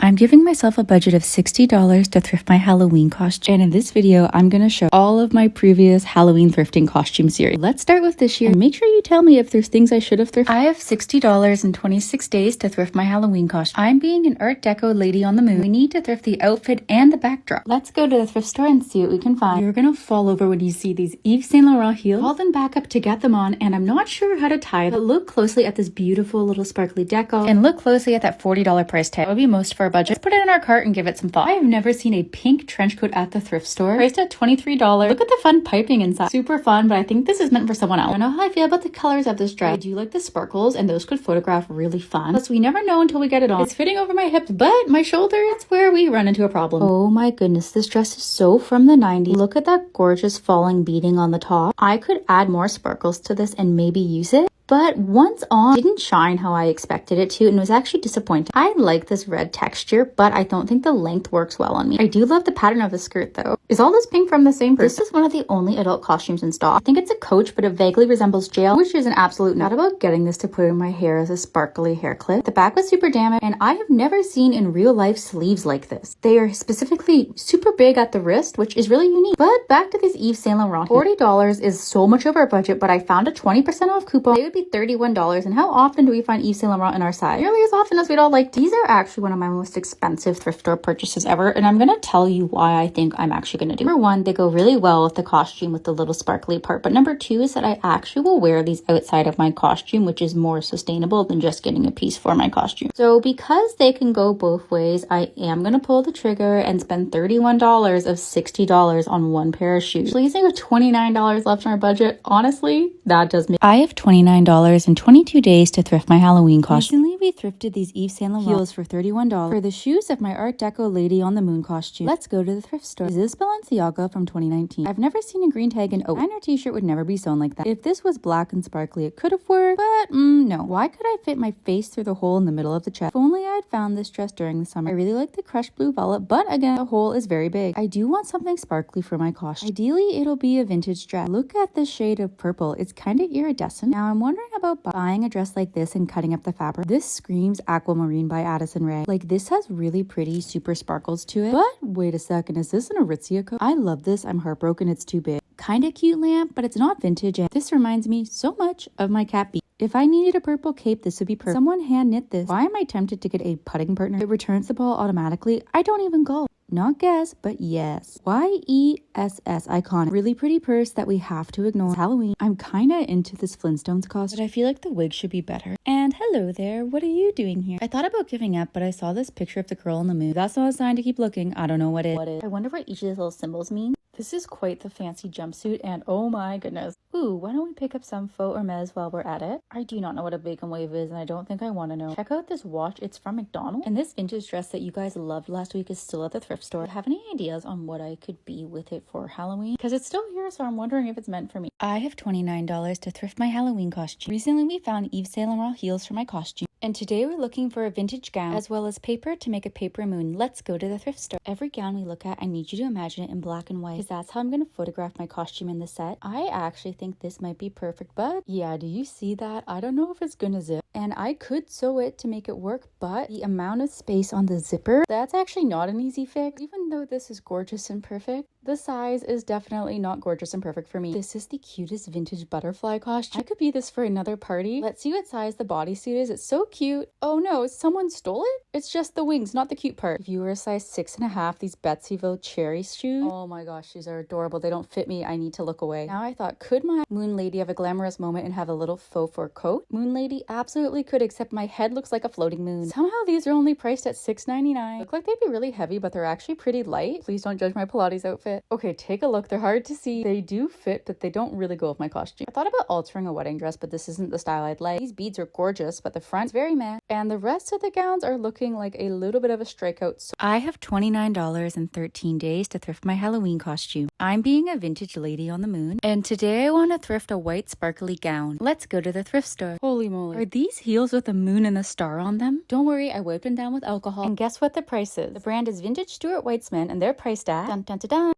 I'm giving myself a budget of $60 to thrift my Halloween costume, and in this video I'm gonna show all of my previous Halloween thrifting costume series. Let's start with this year and make sure you tell me if there's things I should have thrifted. I have $60 and 26 days to thrift my Halloween costume. I'm being an Art Deco lady on the moon. We need to thrift the outfit and the backdrop. Let's go to the thrift store and see what we can find. You're gonna fall over when you see these Yves Saint Laurent heels. Hold them back up to get them on, and I'm not sure how to tie them, but look closely at this beautiful little sparkly deco and look closely at that $40 price tag. That would be most for our budget. Let's put it in our cart and give it some thought. I have never seen a pink trench coat at the thrift store, priced at $23. Look at the fun piping inside. Super fun, but I think this is meant for someone else. I don't know how I feel about the colors of this dress. I do like the sparkles, and those could photograph really fun. Plus, we never know until we get it on. It's fitting over my hips, but my shoulder, that's where we run into a problem. Oh my goodness, this dress is so from the 90s. Look at that gorgeous falling beading on the top. I could add more sparkles to this and maybe use it. But once on, it didn't shine how I expected it to and was actually disappointing. I like this red texture, but I don't think the length works well on me. I do love the pattern of the skirt though. Is all this pink from the same person? This is one of the only adult costumes in stock. I think it's a Coach, but it vaguely resembles jail, which is an absolute nut about getting this to put in my hair as a sparkly hair clip. The back was super damaged, and I have never seen in real life sleeves like this. They are specifically super big at the wrist, which is really unique. But back to these Yves Saint Laurent. $40 is so much of our budget, but I found a 20% off coupon. It would be $31. And how often do we find Yves Saint Laurent in our size? Nearly as often as we'd all like. These are actually one of my most expensive thrift store purchases ever, and I'm gonna tell you why I think I'm actually gonna do. Number one, they go really well with the costume with the little sparkly part, but number two is that I actually will wear these outside of my costume, which is more sustainable than just getting a piece for my costume. So because they can go both ways, I am gonna pull the trigger and spend $31 of $60 on one pair of shoes. Leaving with $29 left on our budget, honestly, that does me. I have $29 and 22 days to thrift my Halloween costume. Recently, we thrifted these Yves Saint Laurent heels for $31 for the shoes of my Art Deco lady on the moon costume. Let's go to the thrift store. Is this Balenciaga from 2019? I've never seen a green tag in oak. Designer t-shirt would never be sewn like that. If this was black and sparkly, it could have worked, but no. Why could I fit my face through the hole in the middle of the chest? If only I had found this dress during the summer. I really like the crushed blue velvet, but again, the hole is very big. I do want something sparkly for my costume. Ideally, it'll be a vintage dress. Look at this shade of purple. It's kind of iridescent. Now, I'm wondering about buying a dress like this and cutting up the fabric. This screams Aquamarine by Addison Rae. Like, this has really pretty super sparkles to it. But wait a second, is this an Aritzia coat? I love this. I'm heartbroken it's too big. Kind of cute lamp, but it's not vintage, and this reminds me so much of my cat Bee. If I needed a purple cape, this would be perfect. Someone hand knit this. Why am I tempted to get a putting partner? It returns the ball automatically. I don't even golf. Not guess, but yes. YESS iconic. Really pretty purse that we have to ignore. It's Halloween. I'm kind of into this Flintstones costume, but I feel like the wig should be better. And hello there, what are you doing here? I thought about giving up, but I saw this picture of the girl in the moon. That's not a sign to keep looking. I don't know what it is. I wonder what each of these little symbols mean. This is quite the fancy jumpsuit, and oh my goodness. Ooh, why don't we pick up some faux Hermes while we're at it? I do not know what a bacon wave is, and I don't think I want to know. Check out this watch. It's from McDonald's. And this vintage dress that you guys loved last week is still at the thrift store. Have any ideas on what I could be with it for Halloween? Because it's still here, so I'm wondering if it's meant for me. I have $29 to thrift my Halloween costume. Recently, we found Yves Saint Laurent heels for my costume. And today we're looking for a vintage gown as well as paper to make a paper moon. Let's go to the thrift store. Every gown we look at, I need you to imagine it in black and white, because that's how I'm going to photograph my costume in the set. I actually think this might be perfect, but yeah, do you see that? I don't know if it's gonna zip, and I could sew it to make it work, but the amount of space on the zipper, that's actually not an easy fix. Even though this is gorgeous and perfect, the size is definitely not gorgeous and perfect for me. This is the cutest vintage butterfly costume. I could be this for another party. Let's see what size the bodysuit is. It's so cute. Oh no, someone stole it? It's just the wings, not the cute part. If you were a size 6.5, these Betsyville cherry shoes, oh my gosh, these are adorable. They don't fit me. I need to look away. Now I thought, could my moon lady have a glamorous moment and have a little faux fur coat? Moon lady absolutely could, except my head looks like a floating moon. Somehow these are only priced at $6.99. Look like they'd be really heavy, but they're actually pretty light. Please don't judge my Pilates outfit. Okay, take a look. They're hard to see. They do fit, but they don't really go with my costume. I thought about altering a wedding dress, but this isn't the style I'd like. These beads are gorgeous, but the front's very matte, and the rest of the gowns are looking like a little bit of a strikeout. So I have $29 and 13 days to thrift my Halloween costume. I'm being a vintage lady on the moon, and today I want to thrift a white sparkly gown. Let's go to the thrift store. Holy moly. Are these heels with a moon and a star on them? Don't worry, I wiped them down with alcohol. And guess what the price is? The brand is Vintage Stuart Weitzman, and they're priced at $10.99.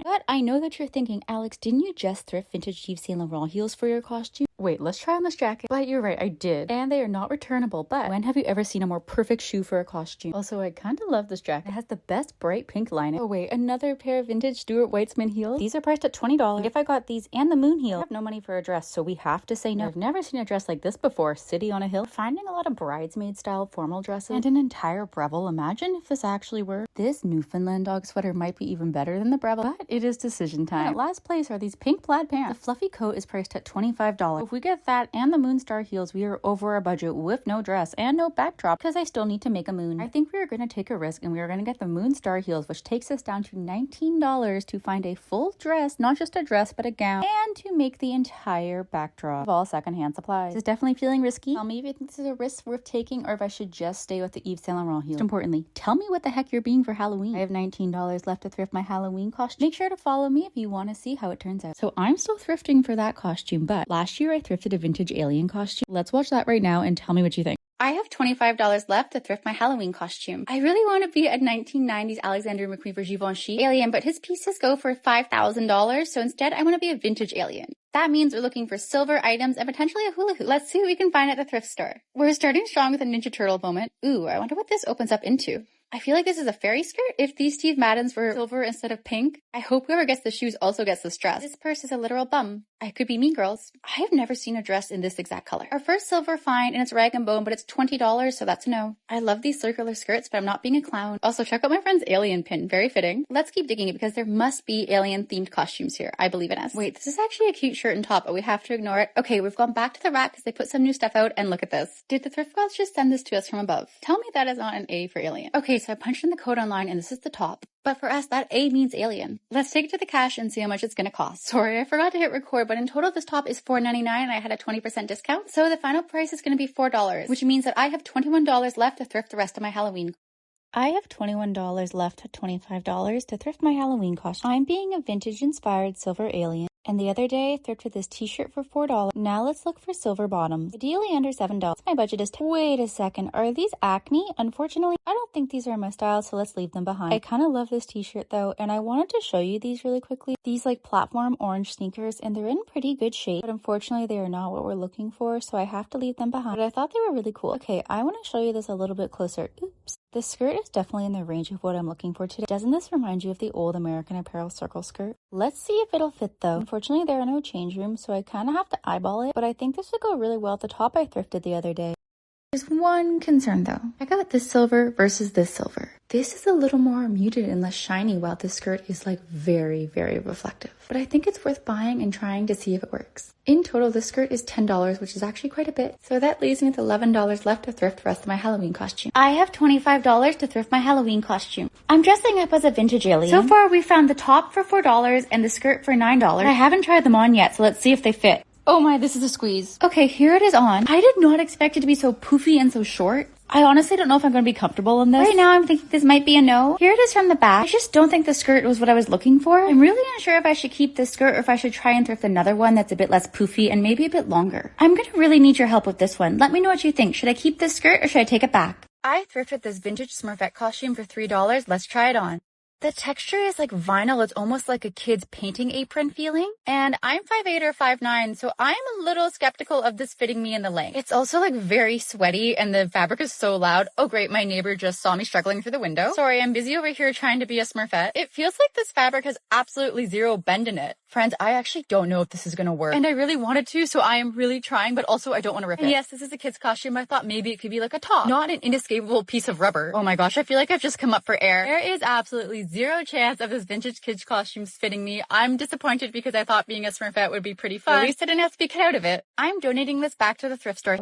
But I know that you're thinking, Alex, didn't you just thrift vintage Yves Saint Laurent heels for your costume? Wait, let's try on this jacket. But you're right, I did. And they are not returnable. But when have you ever seen a more perfect shoe for a costume? Also, I kind of love this jacket. It has the best bright pink lining. Oh wait, another pair of vintage Stuart Weitzman heels. These are priced at $20. And if I got these and the moon heel, I have no money for a dress, so we have to say no. I've never seen a dress like this before. City on a hill. Finding a lot of bridesmaid style formal dresses and an entire Breville. Imagine if this actually were. This Newfoundland dog sweater might be even better than the Breville, but it is decision time. And at last place are these pink plaid pants. The fluffy coat is priced at $25. If we get that and the Moonstar heels, we are over our budget with no dress and no backdrop because I still need to make a moon. I think we are going to take a risk and we are going to get the Moonstar heels, which takes us down to $19 to find a full dress, not just a dress, but a gown, and to make the entire backdrop of all secondhand supplies. This is definitely feeling risky. Tell me if you think this is a risk worth taking or if I should just stay with the Yves Saint Laurent heels. Most importantly, tell me what the heck you're being for Halloween. I have $19 left to thrift my Halloween costume. Make sure to follow me if you want to see how it turns out. So I'm still thrifting for that costume, but last year I thrifted a vintage alien costume. Let's watch that right now and tell me what you think. I have $25 left to thrift my Halloween costume. I really want to be a 1990s Alexander McQueen for Givenchy alien, but his pieces go for $5,000, so instead I want to be a vintage alien. That means we're looking for silver items and potentially a hula hoop. Let's see what we can find at the thrift store. We're starting strong with a Ninja Turtle moment. Ooh, I wonder what this opens up into. I feel like this is a fairy skirt. If these Steve Maddens were silver instead of pink, I hope whoever gets the shoes also gets this dress. This purse is a literal bum. I could be Mean Girls. I have never seen a dress in this exact color. Our first silver find, and it's rag and bone, but it's $20, so that's a no. I love these circular skirts, but I'm not being a clown. Also, check out my friend's alien pin. Very fitting. Let's keep digging it because there must be alien-themed costumes here. I believe in us. Wait, this is actually a cute shirt and top, but we have to ignore it. Okay, we've gone back to the rack because they put some new stuff out, and look at this. Did the thrift gods just send this to us from above? Tell me that is not an A for alien. Okay, so I punched in the code online, and this is the top. But for us, that A means alien. Let's take it to the cash and see how much it's going to cost. Sorry, I forgot to hit record, but in total, this top is $4.99 and I had a 20% discount. So the final price is going to be $4, which means that I have $21 left to thrift the rest of my Halloween. I have $21 left to $25 to thrift my Halloween costume. I'm being a vintage-inspired silver alien. And the other day, I thrifted this t-shirt for $4. Now let's look for silver bottoms. Ideally under $7. My budget is Wait a second, are these Acne? Unfortunately, I don't think these are my style, so let's leave them behind. I kind of love this t-shirt though, and I wanted to show you these really quickly. These like platform orange sneakers, and they're in pretty good shape, but unfortunately they are not what we're looking for, so I have to leave them behind. But I thought they were really cool. Okay, I want to show you this a little bit closer. Oops. This skirt is definitely in the range of what I'm looking for today. Doesn't this remind you of the old American Apparel circle skirt? Let's see if it'll fit though. Unfortunately, there are no change rooms, so I kind of have to eyeball it, but I think this would go really well with the top I thrifted the other day. There's one concern though. Check out this silver versus this silver. This is a little more muted and less shiny, while this skirt is like very, very reflective. But I think it's worth buying and trying to see if it works. In total, this skirt is $10, which is actually quite a bit. So that leaves me with $11 left to thrift the rest of my Halloween costume. I have $25 to thrift my Halloween costume. I'm dressing up as a vintage alien. So far, we found the top for $4 and the skirt for $9. I haven't tried them on yet, so let's see if they fit. Oh my, this is a squeeze. Okay, here it is on. I did not expect it to be so poofy and so short. I honestly don't know if I'm going to be comfortable in this. Right now, I'm thinking this might be a no. Here it is from the back. I just don't think the skirt was what I was looking for. I'm really unsure if I should keep this skirt or if I should try and thrift another one that's a bit less poofy and maybe a bit longer. I'm going to really need your help with this one. Let me know what you think. Should I keep this skirt or should I take it back? I thrifted this vintage Smurfette costume for $3. Let's try it on. The texture is like vinyl. It's almost like a kid's painting apron feeling. And I'm 5'8" or 5'9", so I'm a little skeptical of this fitting me in the length. It's also like very sweaty and the fabric is so loud. Oh great, my neighbor just saw me struggling through the window. Sorry, I'm busy over here trying to be a Smurfette. It feels like this fabric has absolutely zero bend in it. Friends, I actually don't know if this is gonna work. And I really wanted to, so I am really trying, but also I don't want to rip it. And yes, this is a kid's costume. I thought maybe it could be like a top, not an inescapable piece of rubber. Oh my gosh, I feel like I've just come up for air. There is absolutely zero chance of this vintage kids costumes fitting me. I'm disappointed because I thought being a Smurfette would be pretty fun. At least I didn't have to be cut out of it. I'm donating this back to the thrift store.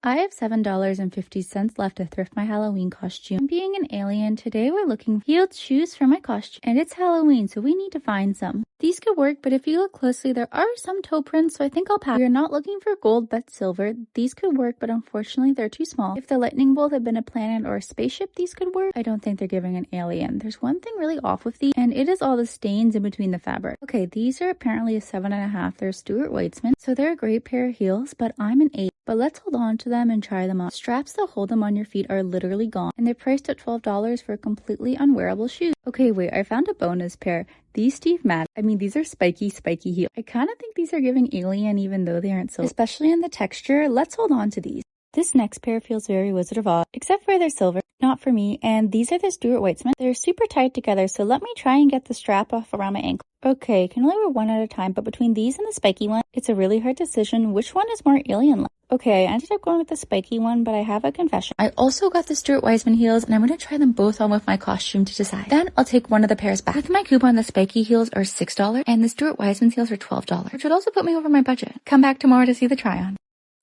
I have $7.50 left to thrift my Halloween costume. Being an alien, today we're looking for heeled shoes for my costume. And it's Halloween, so we need to find some. These could work, but if you look closely, there are some toe prints, so I think I'll pass. We are not looking for gold, but silver. These could work, but unfortunately, they're too small. If the lightning bolt had been a planet or a spaceship, these could work. I don't think they're giving an alien. There's one thing really off with these, and it is all the stains in between the fabric. Okay, these are apparently a 7.5. They're Stuart Weitzman, so they're a great pair of heels, but I'm an 8. but let's hold on to them and try them on. Straps that hold them on your feet are literally gone, and they're priced at $12 for completely unwearable shoes. Okay, wait, I found a bonus pair. These Steve Madden, these are spiky heels. I kind of think these are giving alien even though they aren't silver, especially in the texture. Let's hold on to these. This next pair feels very Wizard of Oz, except for they're silver. Not for me, and these are the Stuart Weitzman. They're super tight together, so let me try and get the strap off around my ankle. Okay, can only wear one at a time, but between these and the spiky one, it's a really hard decision. Which one is more alien-like? Okay, I ended up going with the spiky one, but I have a confession. I also got the Stuart Weitzman heels, and I'm going to try them both on with my costume to decide. Then I'll take one of the pairs back. With my coupon, the spiky heels are $6, and the Stuart Weitzman heels are $12, which would also put me over my budget. Come back tomorrow to see the try-on.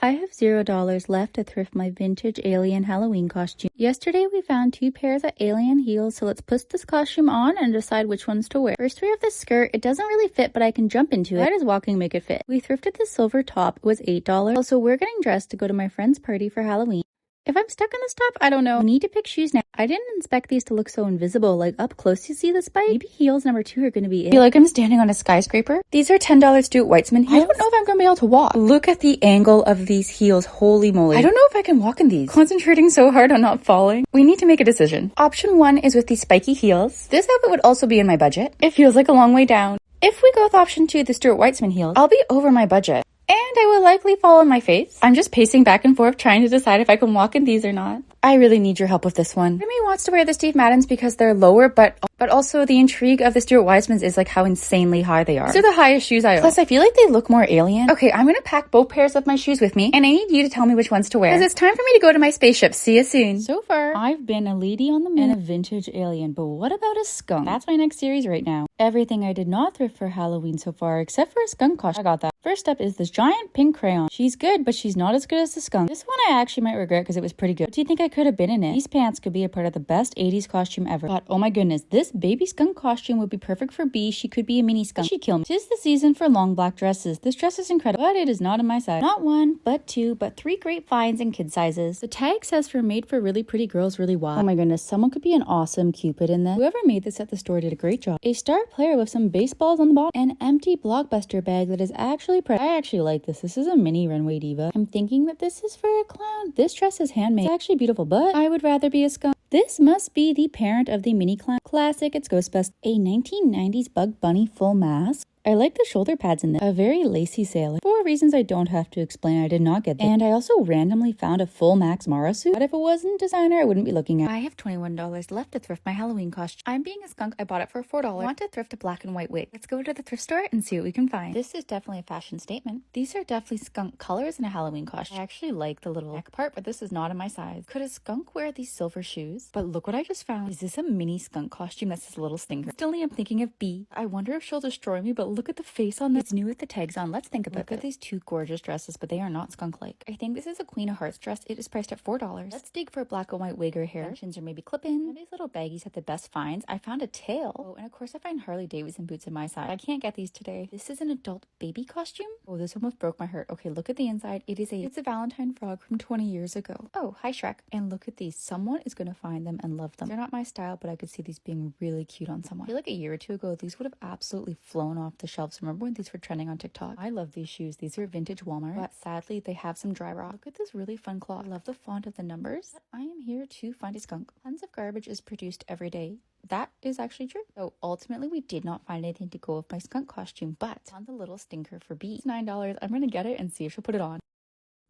I have $0 left to thrift my vintage alien Halloween costume. Yesterday we found 2 pairs of alien heels, so let's put this costume on and decide which ones to wear. First we have this skirt. It doesn't really fit, but I can jump into it. Why does walking make it fit? We thrifted this silver top. It was $8. Also, we're getting dressed to go to my friend's party for Halloween. If I'm stuck in this top, I don't know. We need to pick shoes now. I didn't inspect these to look so invisible. Like up close, you see the spike? Maybe heels number 2 are going to be it. I feel like I'm standing on a skyscraper. These are $10 Stuart Weitzman heels. I don't know if I'm going to be able to walk. Look at the angle of these heels. Holy moly. I don't know if I can walk in these. Concentrating so hard on not falling. We need to make a decision. Option 1 is with these spiky heels. This outfit would also be in my budget. It feels like a long way down. If we go with option 2, the Stuart Weitzman heels, I'll be over my budget. And I will likely fall on my face. I'm just pacing back and forth trying to decide if I can walk in these or not. I really need your help with this one. Part of me wants to wear the Steve Maddens because they're lower, but also the intrigue of the Stuart Weitzmans is like how insanely high they are. These are the highest shoes I own. Plus, I feel like they look more alien. Okay, I'm gonna pack both pairs of my shoes with me, and I need you to tell me which ones to wear. Because it's time for me to go to my spaceship. See you soon. So far, I've been a lady on the moon and a vintage alien, but what about a skunk? That's my next series right now. Everything I did not thrift for Halloween so far, except for a skunk costume. I got that. First up is this giant pink crayon. She's good, but she's not as good as the skunk. This one I actually might regret because it was pretty good. What do you think I could have been in it? These pants could be a part of the best 80s costume ever. But oh my goodness, this baby skunk costume would be perfect for B. She could be a mini skunk. She'd kill me. 'Tis the season for long black dresses. This dress is incredible, but it is not in my size. Not 1, but 2, but 3 great finds in kid sizes. The tag says for made for really pretty girls really wide. Oh my goodness, someone could be an awesome Cupid in this. Whoever made this at the store did a great job. A star player with some baseballs on the bottom. An empty Blockbuster bag that is actually pretty. I actually like this. This is a mini runway diva. I'm thinking that this is for a clown. This dress is handmade. It's actually beautiful, but I would rather be a skunk. This must be the parent of the mini clown. Classic, it's Ghostbusters. A 1990s Bug Bunny full mask. I like the shoulder pads in this. A very lacy sailor. For reasons I don't have to explain, I did not get them. And I also randomly found a full Max Mara suit. But if it wasn't designer, I wouldn't be looking at it. I have $21 left to thrift my Halloween costume. I'm being a skunk. I bought it for $4. I want to thrift a black and white wig. Let's go to the thrift store and see what we can find. This is definitely a fashion statement. These are definitely skunk colors in a Halloween costume. I actually like the little neck part, but this is not in my size. Could a skunk wear these silver shoes? But look what I just found. Is this a mini skunk costume? That's this little stinker. Instantly, I'm thinking of B. I wonder if she'll destroy me, but look at the face on this. It's new with the tags on. Let's think about it. Look at these 2 gorgeous dresses, but they are not skunk-like. I think this is a Queen of Hearts dress. It is priced at $4. Let's dig for a black and white wig or hair. Extensions or maybe clip-in. These little baggies have the best finds. I found a tail. Oh, and of course I find Harley Davidson boots in my size. I can't get these today. This is an adult baby costume. Oh, this almost broke my heart. Okay, look at the inside. It's a Valentine frog from 20 years ago. Oh, hi Shrek. And look at these. Someone is going to find them and love them. They're not my style, but I could see these being really cute on someone. I feel like a year or 2 ago, these would have absolutely flown off the shelves. Remember when these were trending on TikTok? I love these shoes. These are vintage Walmart, but sadly they have some dry rot. Look at this really fun cloth. I love the font of the numbers. But I am here to find a skunk. Tons of garbage is produced every day. That is actually true. So ultimately we did not find anything to go with my skunk costume, but on the little stinker for B. It's $9. I'm gonna get it and see if she'll put it on.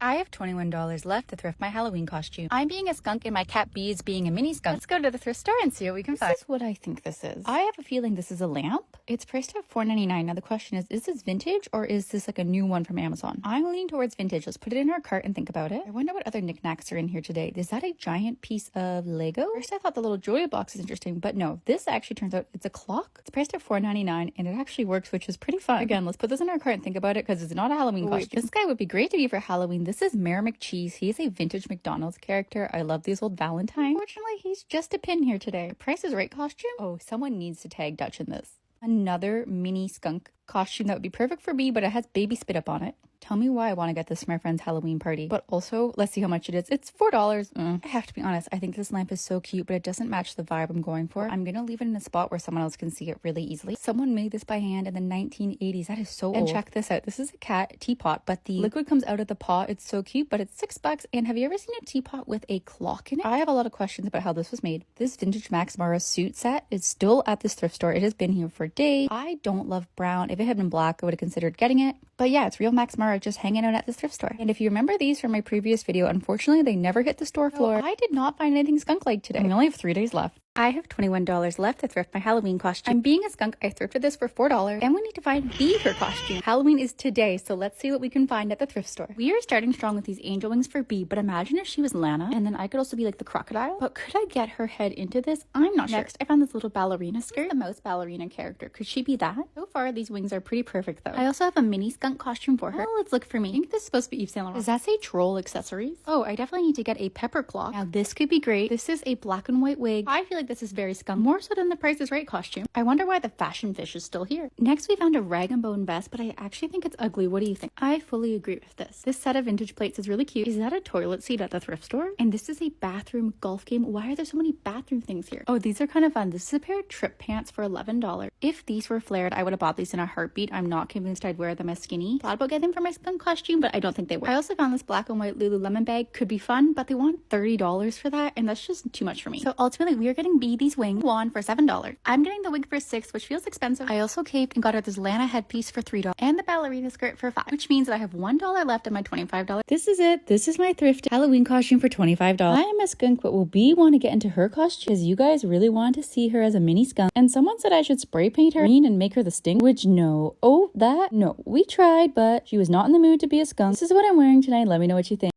I have $21 left to thrift my Halloween costume. I'm being a skunk and my cat B is being a mini skunk. Let's go to the thrift store and see what we can find. This is what I think this is. I have a feeling this is a lamp. It's priced at $4.99. Now the question is this vintage or is this like a new one from Amazon? I'm leaning towards vintage. Let's put it in our cart and think about it. I wonder what other knickknacks are in here today. Is that a giant piece of Lego? First I thought the little jewelry box is interesting, but no, this actually turns out it's a clock. It's priced at $4.99 and it actually works, which is pretty fun. Again, let's put this in our cart and think about it because it's not a Halloween costume. This guy would be great to be for Halloween. This is Mayor McCheese. He is a vintage McDonald's character. I love these old Valentine. Unfortunately, he's just a pin here today. Price is Right costume? Oh, someone needs to tag Dutch in this. Another mini skunk costume that would be perfect for me, but it has baby spit up on it. Tell me why I want to get this for my friend's Halloween party. But also, let's see how much it is. It's $4. I have to be honest, I think this lamp is so cute, but it doesn't match the vibe I'm going for. I'm gonna leave it in a spot where someone else can see it really easily. Someone made this by hand in the 1980s. That is so old. And check this out. This is a cat teapot, but the liquid comes out of the pot. It's so cute, but it's $6. And have you ever seen a teapot with a clock in it? I have a lot of questions about how this was made. This vintage Max Mara suit set is still at this thrift store. It has been here for days. I don't love brown. If it had been black, I would have considered getting it. But yeah, it's real Max Mara just hanging out at this thrift store. And if you remember these from my previous video, unfortunately, they never hit the store floor. I did not find anything skunk-like today. We only have 3 days left. I have $21 left to thrift my Halloween costume. I'm being a skunk. I thrifted this for $4 and we need to find her costume. Halloween is today, so let's see what we can find at the thrift store. We are starting strong with these angel wings for B, but imagine if she was Lana and then I could also be like the crocodile. But could I get her head into this? I'm not sure. Next, I found this little ballerina skirt. The mouse ballerina character. Could she be that? So far, these wings are pretty perfect though. I also have a mini skunk costume for her. Oh, let's look for me. I think this is supposed to be Yves Saint Laurent. Does that say troll accessories? Oh, I definitely need to get a pepper cloth. Now this could be great. This is a black and white wig. I feel like this is very skunk. More so than the Price is Right costume. I wonder why the fashion fish is still here. Next, we found a rag and bone vest, but I actually think it's ugly. What do you think? I fully agree with this. This set of vintage plates is really cute. Is that a toilet seat at the thrift store? And this is a bathroom golf game. Why are there so many bathroom things here? Oh, these are kind of fun. This is a pair of trip pants for $11. If these were flared, I would have bought these in a heartbeat. I'm not convinced I'd wear them as skinny. Thought about getting them for my skunk costume, but I don't think they were. I also found this black and white Lululemon bag. Could be fun, but they want $30 for that, and that's just too much for me. So ultimately, we are getting B these wings one for $7. I'm getting the wig for $6, which feels expensive. I also caved and got her this Lana headpiece for $3 and the ballerina skirt for $5, which means that I have $1 left of my $25. This is it. This is my thrift Halloween costume for $25. I am a skunk, but will B want to get into her costume? Because you guys really want to see her as a mini skunk. And someone said I should spray paint her green and make her the Sting, which no. Oh, that? No. We tried, but she was not in the mood to be a skunk. This is what I'm wearing tonight. Let me know what you think.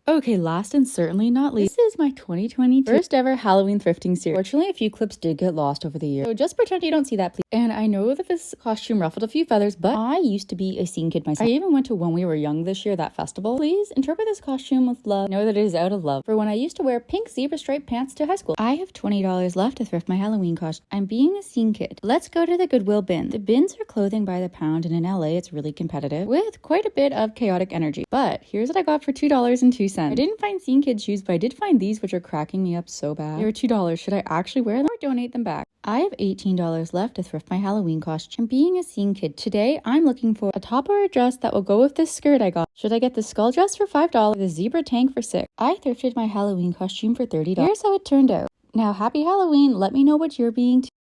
Okay, last and certainly not least, this is my 2022 first ever Halloween thrifting series. Fortunately, a few clips did get lost over the years, so just pretend you don't see that, please. And I know that this costume ruffled a few feathers, but I used to be a scene kid myself. I even went to When We Were Young this year, that festival. Please interpret this costume with love. Know that it is out of love for when I used to wear pink zebra striped pants to high school. I have $20 left to thrift my Halloween costume. I'm being a scene kid. Let's go to the Goodwill bin. The bins are clothing by the pound, and in LA, it's really competitive with quite a bit of chaotic energy. But here's what I got for $2.02. I didn't find scene kid shoes, but I did find these, which are cracking me up so bad. They were $2. Should I actually wear them or donate them back? I have $18 left to thrift my Halloween costume. Being a scene kid, today I'm looking for a top or a dress that will go with this skirt I got. Should I get the skull dress for $5 or the zebra tank for $6? I thrifted my Halloween costume for $30. Here's how it turned out. Now, happy Halloween. Let me know what you're being